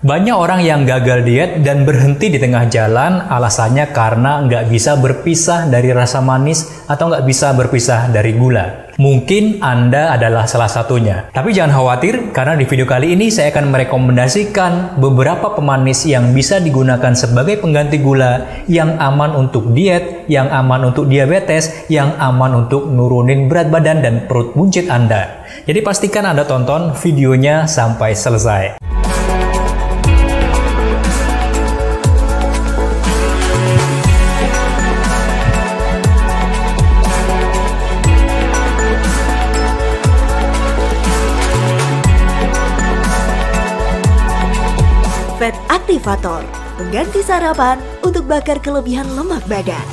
Banyak orang yang gagal diet dan berhenti di tengah jalan alasannya karena nggak bisa berpisah dari rasa manis atau nggak bisa berpisah dari gula. Mungkin Anda adalah salah satunya. Tapi jangan khawatir, karena di video kali ini saya akan merekomendasikan beberapa pemanis yang bisa digunakan sebagai pengganti gula, yang aman untuk diet, yang aman untuk diabetes, yang aman untuk nurunin berat badan dan perut buncit Anda. Jadi pastikan Anda tonton videonya sampai selesai. Fat Activator, pengganti sarapan untuk bakar kelebihan lemak badan.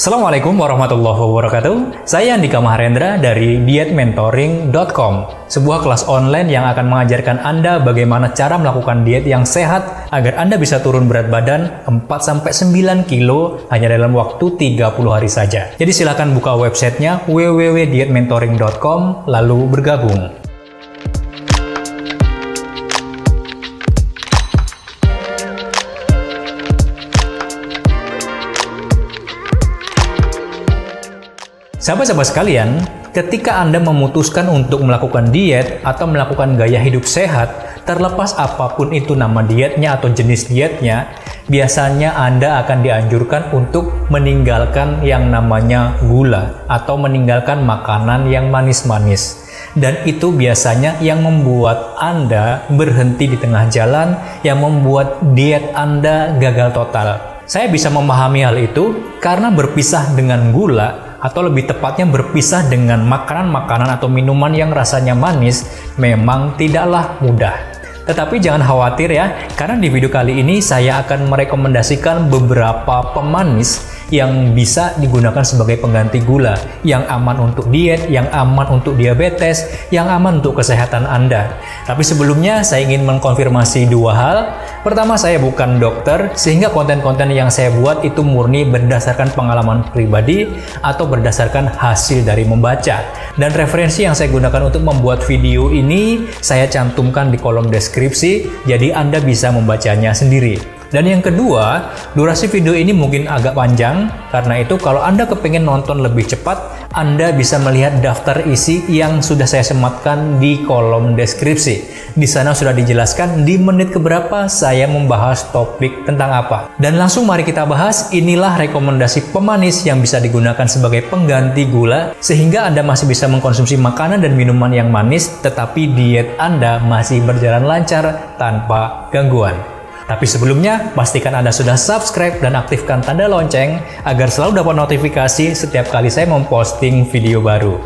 Assalamualaikum warahmatullahi wabarakatuh. Saya Andika Maharendra dari dietmentoring.com, sebuah kelas online yang akan mengajarkan Anda bagaimana cara melakukan diet yang sehat agar Anda bisa turun berat badan 4-9 kilo hanya dalam waktu 30 hari saja. Jadi silakan buka websitenya www.dietmentoring.com lalu bergabung. Sahabat-sahabat sekalian, ketika Anda memutuskan untuk melakukan diet atau melakukan gaya hidup sehat, terlepas apapun itu nama dietnya atau jenis dietnya, biasanya Anda akan dianjurkan untuk meninggalkan yang namanya gula atau meninggalkan makanan yang manis-manis. Dan itu biasanya yang membuat Anda berhenti di tengah jalan, yang membuat diet Anda gagal total. Saya bisa memahami hal itu karena berpisah dengan gula, atau lebih tepatnya berpisah dengan makanan-makanan atau minuman yang rasanya manis, memang tidaklah mudah. Tetapi jangan khawatir ya, karena di video kali ini saya akan merekomendasikan beberapa pemanis yang bisa digunakan sebagai pengganti gula, yang aman untuk diet, yang aman untuk diabetes, yang aman untuk kesehatan Anda. Tapi sebelumnya saya ingin mengkonfirmasi dua hal. Pertama, saya bukan dokter, sehingga konten-konten yang saya buat itu murni berdasarkan pengalaman pribadi atau berdasarkan hasil dari membaca. Dan referensi yang saya gunakan untuk membuat video ini saya cantumkan di kolom deskripsi, jadi Anda bisa membacanya sendiri. Dan yang kedua, durasi video ini mungkin agak panjang, karena itu kalau Anda kepengen nonton lebih cepat, Anda bisa melihat daftar isi yang sudah saya sematkan di kolom deskripsi. Di sana sudah dijelaskan di menit keberapa saya membahas topik tentang apa. Dan langsung mari kita bahas, inilah rekomendasi pemanis yang bisa digunakan sebagai pengganti gula, sehingga Anda masih bisa mengkonsumsi makanan dan minuman yang manis, tetapi diet Anda masih berjalan lancar tanpa gangguan. Tapi sebelumnya, pastikan Anda sudah subscribe dan aktifkan tanda lonceng agar selalu dapat notifikasi setiap kali saya memposting video baru.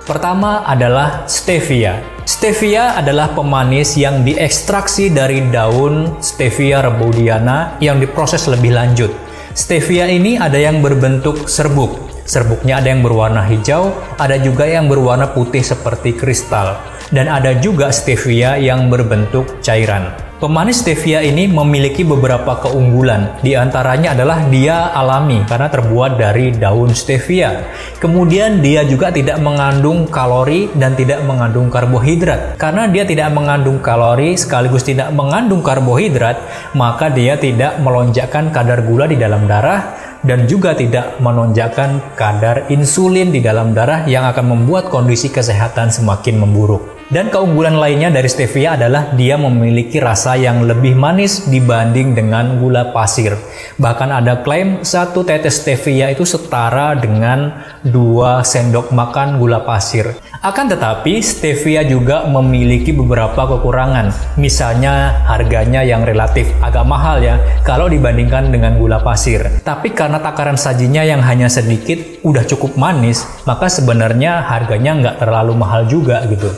Pertama adalah stevia. Stevia adalah pemanis yang diekstraksi dari daun Stevia rebaudiana yang diproses lebih lanjut. Stevia ini ada yang berbentuk serbuk. Serbuknya ada yang berwarna hijau, ada juga yang berwarna putih seperti kristal, dan ada juga stevia yang berbentuk cairan. Pemanis stevia ini memiliki beberapa keunggulan, di antaranya adalah dia alami karena terbuat dari daun stevia. Kemudian dia juga tidak mengandung kalori dan tidak mengandung karbohidrat. Karena dia tidak mengandung kalori sekaligus tidak mengandung karbohidrat, maka dia tidak melonjakkan kadar gula di dalam darah, dan juga tidak menonjolkan kadar insulin di dalam darah yang akan membuat kondisi kesehatan semakin memburuk. Dan keunggulan lainnya dari stevia adalah dia memiliki rasa yang lebih manis dibanding dengan gula pasir. Bahkan ada klaim 1 tetes stevia itu setara dengan 2 sendok makan gula pasir. Akan tetapi, stevia juga memiliki beberapa kekurangan. Misalnya harganya yang relatif agak mahal ya, kalau dibandingkan dengan gula pasir. Tapi karena takaran sajinya yang hanya sedikit, udah cukup manis, maka sebenarnya harganya nggak terlalu mahal juga gitu.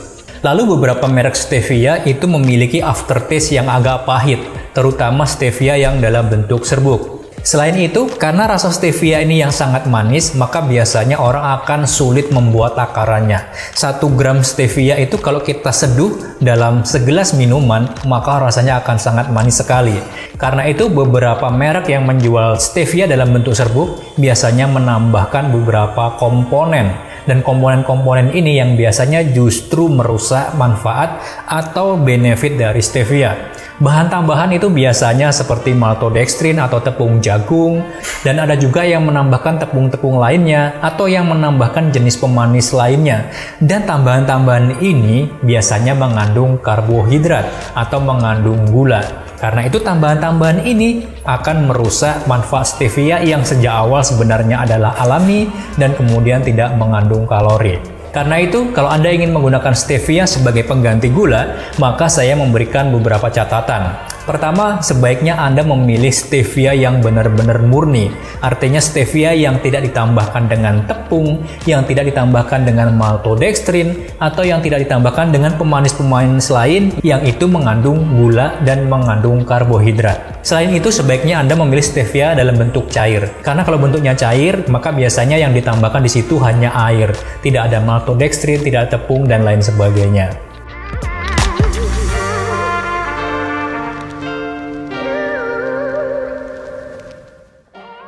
Lalu beberapa merek stevia itu memiliki aftertaste yang agak pahit, terutama stevia yang dalam bentuk serbuk. Selain itu, karena rasa stevia ini yang sangat manis, maka biasanya orang akan sulit membuat takarannya. 1 gram stevia itu kalau kita seduh dalam segelas minuman, maka rasanya akan sangat manis sekali. Karena itu, beberapa merek yang menjual stevia dalam bentuk serbuk biasanya menambahkan beberapa komponen. Dan komponen-komponen ini yang biasanya justru merusak manfaat atau benefit dari stevia. Bahan tambahan itu biasanya seperti maltodextrin atau tepung jagung, dan ada juga yang menambahkan tepung-tepung lainnya atau yang menambahkan jenis pemanis lainnya. Dan tambahan-tambahan ini biasanya mengandung karbohidrat atau mengandung gula. Karena itu tambahan-tambahan ini akan merusak manfaat stevia yang sejak awal sebenarnya adalah alami dan kemudian tidak mengandung kalori. Karena itu, kalau Anda ingin menggunakan stevia sebagai pengganti gula, maka saya memberikan beberapa catatan. Pertama, sebaiknya Anda memilih stevia yang benar-benar murni. Artinya stevia yang tidak ditambahkan dengan tepung, yang tidak ditambahkan dengan maltodextrin, atau yang tidak ditambahkan dengan pemanis-pemanis lain yang itu mengandung gula dan mengandung karbohidrat. Selain itu, sebaiknya Anda memilih stevia dalam bentuk cair. Karena kalau bentuknya cair, maka biasanya yang ditambahkan di situ hanya air. Tidak ada maltodextrin, tidak ada tepung, dan lain sebagainya.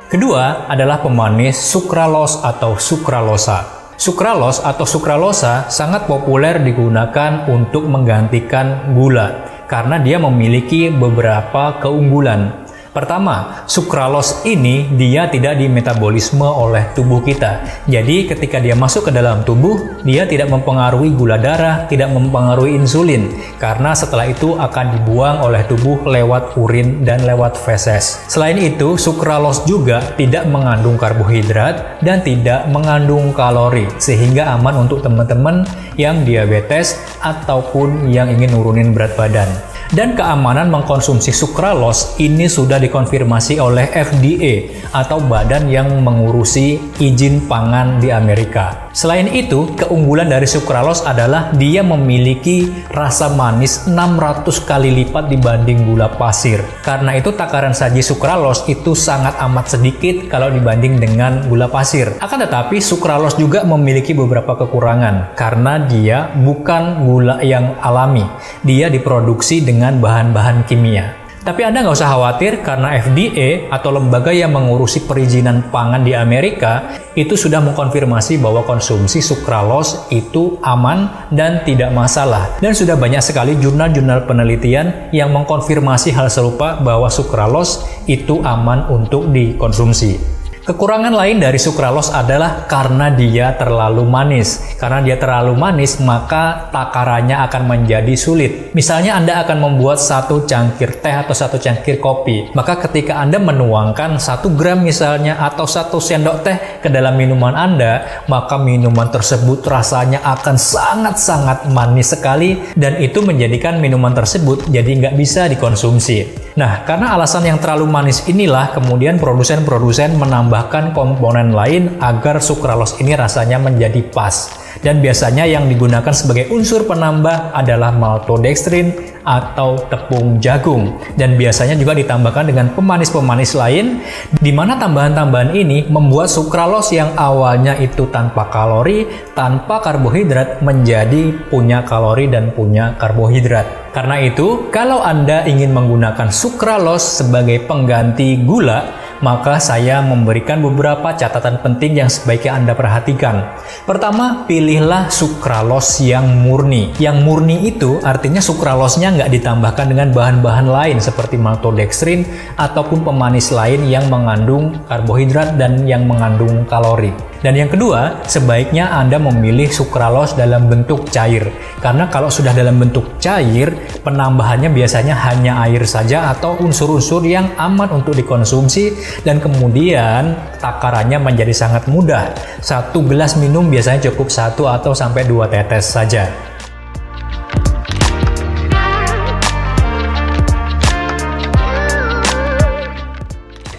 Kedua adalah pemanis sukralos atau sukralosa. Sukralos atau sukralosa sangat populer digunakan untuk menggantikan gula karena dia memiliki beberapa keunggulan. Pertama, sukralos ini dia tidak dimetabolisme oleh tubuh kita. Jadi ketika dia masuk ke dalam tubuh, dia tidak mempengaruhi gula darah, tidak mempengaruhi insulin. Karena setelah itu akan dibuang oleh tubuh lewat urin dan lewat feses. Selain itu, sukralos juga tidak mengandung karbohidrat dan tidak mengandung kalori. Sehingga aman untuk teman-teman yang diabetes ataupun yang ingin nurunin berat badan. Dan keamanan mengkonsumsi sukralos ini sudah dikonfirmasi oleh FDA atau badan yang mengurusi izin pangan di Amerika. Selain itu, keunggulan dari sukralos adalah dia memiliki rasa manis 600 kali lipat dibanding gula pasir. Karena itu takaran saji sukralos itu sangat amat sedikit kalau dibanding dengan gula pasir. Akan tetapi sukralos juga memiliki beberapa kekurangan karena dia bukan gula yang alami. Dia diproduksi dengan bahan-bahan kimia. Tapi Anda nggak usah khawatir karena FDA atau lembaga yang mengurusi perizinan pangan di Amerika itu sudah mengkonfirmasi bahwa konsumsi sukralos itu aman dan tidak masalah. Dan sudah banyak sekali jurnal-jurnal penelitian yang mengkonfirmasi hal serupa bahwa sukralos itu aman untuk dikonsumsi. Kekurangan lain dari sukralos adalah karena dia terlalu manis. Karena dia terlalu manis, maka takarannya akan menjadi sulit. Misalnya Anda akan membuat 1 cangkir teh atau 1 cangkir kopi. Maka ketika Anda menuangkan 1 gram misalnya atau 1 sendok teh ke dalam minuman Anda, maka minuman tersebut rasanya akan sangat-sangat manis sekali dan itu menjadikan minuman tersebut jadi nggak bisa dikonsumsi. Nah, karena alasan yang terlalu manis inilah kemudian produsen-produsen menambahkan komponen lain agar sukralos ini rasanya menjadi pas. Dan biasanya yang digunakan sebagai unsur penambah adalah maltodextrin atau tepung jagung. Dan biasanya juga ditambahkan dengan pemanis-pemanis lain, di mana tambahan-tambahan ini membuat sukralos yang awalnya itu tanpa kalori, tanpa karbohidrat menjadi punya kalori dan punya karbohidrat. Karena itu, kalau Anda ingin menggunakan sukralos sebagai pengganti gula, maka saya memberikan beberapa catatan penting yang sebaiknya Anda perhatikan. Pertama, pilihlah sukralos yang murni. Yang murni itu artinya sukralosnya nggak ditambahkan dengan bahan-bahan lain seperti maltodextrin ataupun pemanis lain yang mengandung karbohidrat dan yang mengandung kalori. Dan yang kedua, sebaiknya Anda memilih sukralos dalam bentuk cair. Karena kalau sudah dalam bentuk cair, penambahannya biasanya hanya air saja atau unsur-unsur yang aman untuk dikonsumsi dan kemudian takarannya menjadi sangat mudah. 1 gelas minum biasanya cukup 1 atau sampai 2 tetes saja.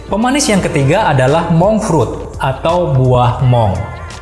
Pemanis yang ketiga adalah monk fruit atau buah mong.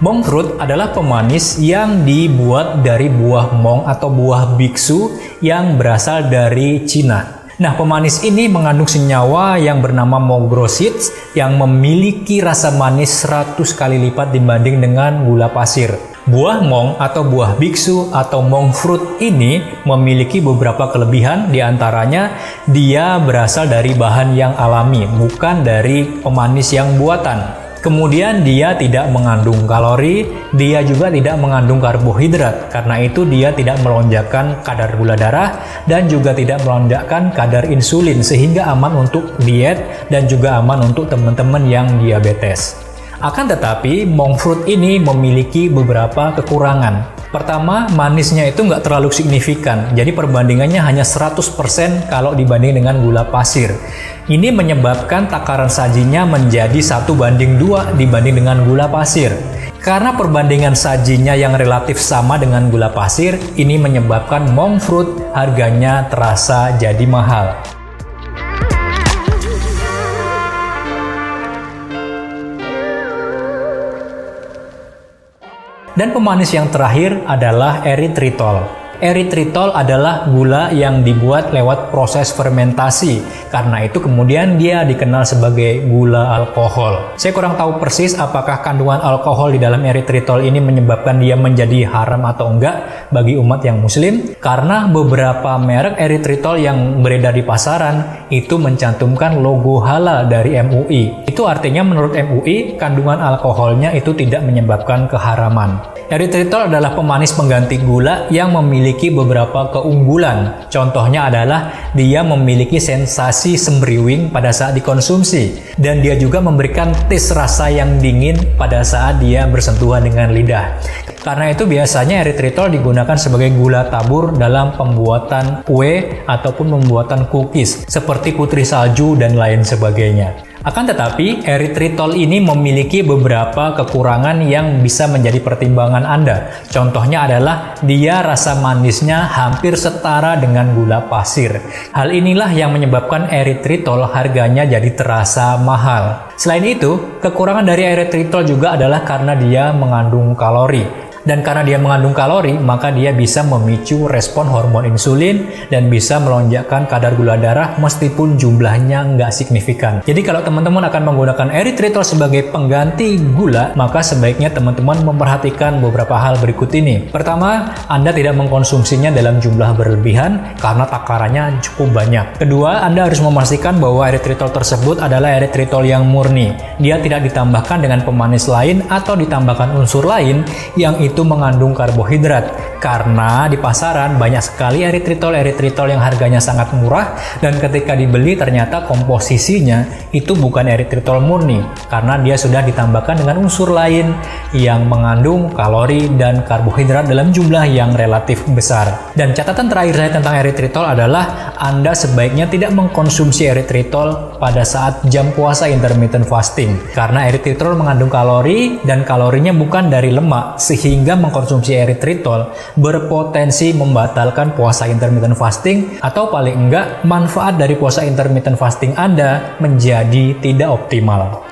Monk fruit adalah pemanis yang dibuat dari buah mong atau buah biksu yang berasal dari Cina. Nah, pemanis ini mengandung senyawa yang bernama mongrosids yang memiliki rasa manis 100 kali lipat dibanding dengan gula pasir. Buah mong atau buah biksu atau monk fruit ini memiliki beberapa kelebihan, diantaranya dia berasal dari bahan yang alami, bukan dari pemanis yang buatan. Kemudian dia tidak mengandung kalori, dia juga tidak mengandung karbohidrat. Karena itu dia tidak melonjakkan kadar gula darah dan juga tidak melonjakkan kadar insulin sehingga aman untuk diet dan juga aman untuk teman-teman yang diabetes. Akan tetapi, monk fruit ini memiliki beberapa kekurangan. Pertama, manisnya itu nggak terlalu signifikan, jadi perbandingannya hanya 100% kalau dibanding dengan gula pasir. Ini menyebabkan takaran sajinya menjadi 1:2 dibanding dengan gula pasir. Karena perbandingan sajinya yang relatif sama dengan gula pasir, ini menyebabkan monk fruit harganya terasa jadi mahal. Dan pemanis yang terakhir adalah eritritol. Eritritol adalah gula yang dibuat lewat proses fermentasi. Karena itu kemudian dia dikenal sebagai gula alkohol. Saya kurang tahu persis apakah kandungan alkohol di dalam eritritol ini menyebabkan dia menjadi haram atau enggak bagi umat yang muslim. Karena beberapa merek eritritol yang beredar di pasaran itu mencantumkan logo halal dari MUI. Itu artinya menurut MUI kandungan alkoholnya itu tidak menyebabkan keharaman. Eritritol adalah pemanis pengganti gula yang memiliki beberapa keunggulan. Contohnya adalah dia memiliki sensasi sembriwing pada saat dikonsumsi. Dan dia juga memberikan taste rasa yang dingin pada saat dia bersentuhan dengan lidah. Karena itu biasanya eritritol digunakan sebagai gula tabur dalam pembuatan kue ataupun pembuatan cookies seperti putri salju dan lain sebagainya. Akan tetapi, eritritol ini memiliki beberapa kekurangan yang bisa menjadi pertimbangan Anda. Contohnya adalah dia rasa manisnya hampir setara dengan gula pasir. Hal inilah yang menyebabkan eritritol harganya jadi terasa mahal. Selain itu, kekurangan dari eritritol juga adalah karena dia mengandung kalori. Dan karena dia mengandung kalori, maka dia bisa memicu respon hormon insulin dan bisa melonjakkan kadar gula darah meskipun jumlahnya nggak signifikan. Jadi kalau teman-teman akan menggunakan eritritol sebagai pengganti gula, maka sebaiknya teman-teman memperhatikan beberapa hal berikut ini. Pertama, Anda tidak mengkonsumsinya dalam jumlah berlebihan karena takarannya cukup banyak. Kedua, Anda harus memastikan bahwa eritritol tersebut adalah eritritol yang murni. Dia tidak ditambahkan dengan pemanis lain atau ditambahkan unsur lain yang itu mengandung karbohidrat. Karena di pasaran banyak sekali eritritol yang harganya sangat murah dan ketika dibeli ternyata komposisinya itu bukan eritritol murni karena dia sudah ditambahkan dengan unsur lain yang mengandung kalori dan karbohidrat dalam jumlah yang relatif besar. Dan catatan terakhir saya tentang eritritol adalah Anda sebaiknya tidak mengkonsumsi eritritol pada saat jam puasa intermittent fasting karena eritritol mengandung kalori dan kalorinya bukan dari lemak sehingga mengkonsumsi eritritol berpotensi membatalkan puasa intermittent fasting atau paling enggak manfaat dari puasa intermittent fasting Anda menjadi tidak optimal.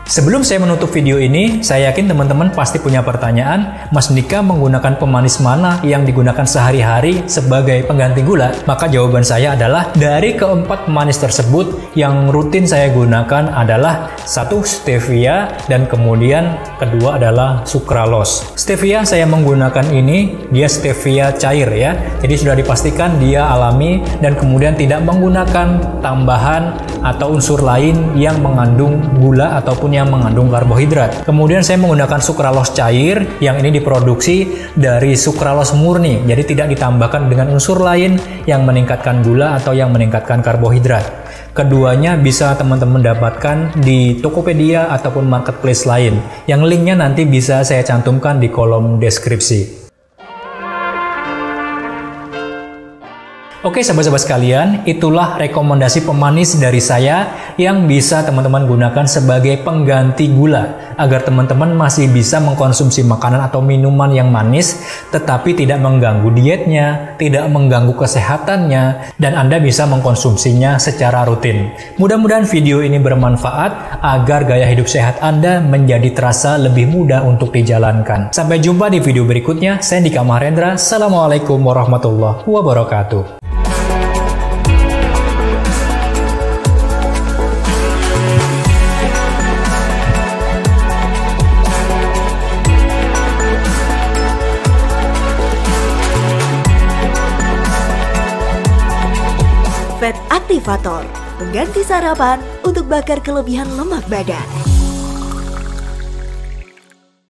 Sebelum saya menutup video ini, saya yakin teman-teman pasti punya pertanyaan, Mas Ndika menggunakan pemanis mana yang digunakan sehari-hari sebagai pengganti gula? Maka jawaban saya adalah dari keempat pemanis tersebut yang rutin saya gunakan adalah satu stevia dan kemudian kedua adalah sucralose. Stevia saya menggunakan ini, dia stevia cair ya, jadi sudah dipastikan dia alami dan kemudian tidak menggunakan tambahan atau unsur lain yang mengandung gula ataupun yang mengandung karbohidrat. Kemudian saya menggunakan sucralose cair yang ini diproduksi dari sucralose murni, jadi tidak ditambahkan dengan unsur lain yang meningkatkan gula atau yang meningkatkan karbohidrat. Keduanya bisa teman-teman dapatkan di Tokopedia ataupun marketplace lain, yang linknya nanti bisa saya cantumkan di kolom deskripsi. Oke sahabat-sahabat sekalian, itulah rekomendasi pemanis dari saya yang bisa teman-teman gunakan sebagai pengganti gula. agar teman-teman masih bisa mengkonsumsi makanan atau minuman yang manis tetapi tidak mengganggu dietnya, tidak mengganggu kesehatannya, dan Anda bisa mengkonsumsinya secara rutin. Mudah-mudahan video ini bermanfaat agar gaya hidup sehat Anda menjadi terasa lebih mudah untuk dijalankan. Sampai jumpa di video berikutnya. Saya Andika Mahendra. Assalamualaikum warahmatullahi wabarakatuh. Fat Activator, pengganti sarapan untuk bakar kelebihan lemak badan.